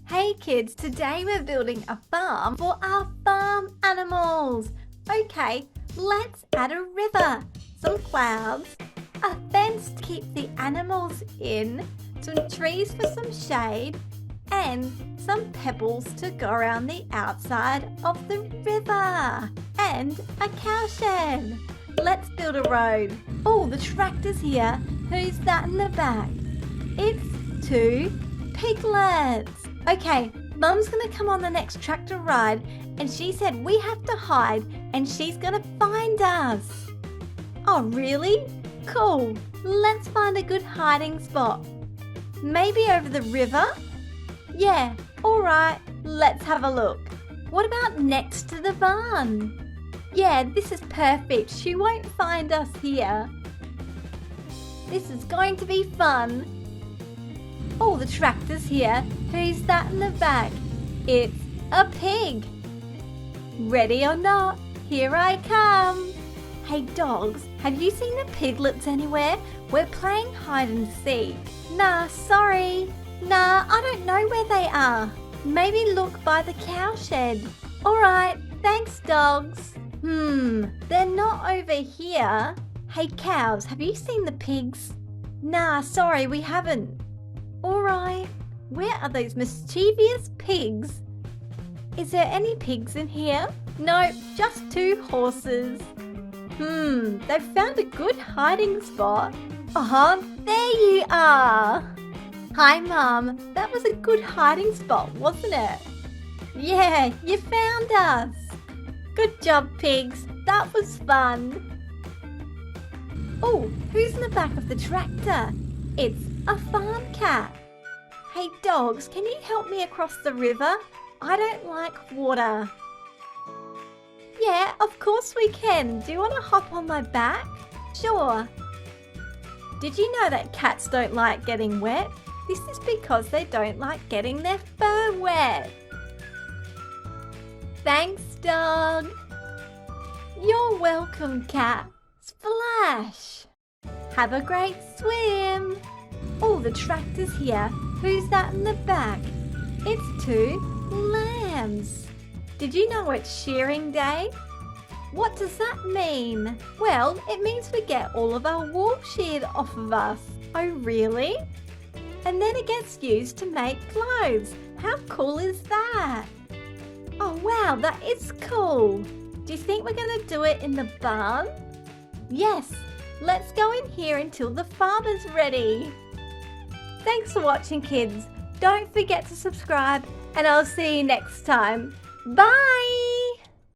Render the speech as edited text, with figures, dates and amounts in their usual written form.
Hey kids, today we're building a farm for our farm animals. Okay, let's add a river, some clouds, a fence to keep the animals in, some trees for some shade, and some pebbles to go around the outside of the river, and a cow shed. Let's build a road. Oh, the tractor's here. Who's that in the back? It's two piglets. Okay, Mum's gonna come on the next tractor ride and she said we have to hide and she's gonna find us. Oh, really? Cool. Let's find a good hiding spot. Maybe over the river? Yeah, alright, let's have a look. What about next to the barn? Yeah, this is perfect. She won't find us here. This is going to be fun. Oh, the tractor's here. Who's that in the back? It's a pig. Ready or not, here I come. Hey dogs, have you seen the piglets anywhere? We're playing hide and seek. Nah, sorry. Nah, I don't know where they are. Maybe look by the cow shed. Alright, thanks dogs. They're not over here. Hey cows, have you seen the pigs? Nah, sorry, we haven't. Alright, where are those mischievous pigs? Is there any pigs in here? No, just two horses. They've found a good hiding spot. There you are. Hi Mum, that was a good hiding spot, wasn't it? Yeah, you found us. Good job pigs, that was fun. Oh, who's in the back of the tractor? It's a farm cat. Hey dogs, can you help me across the river? I don't like water. Yeah, of course we can. Do you want to hop on my back? Sure. Did you know that cats don't like getting wet? This is because they don't like getting their fur wet. Thanks, dog. You're welcome, cat. Splash. Have a great swim. Oh, the tractor's here. Who's that in the back? It's two lambs. Did you know it's shearing day? What does that mean? Well, it means we get all of our wool sheared off of us. Oh, really? And then it gets used to make clothes. How cool is that? Oh, wow, that is cool. Do you think we're going to do it in the barn? Yes. Let's go in here until the farmer's ready. Thanks for watching, kids. Don't forget to subscribe and I'll see you next time. Bye!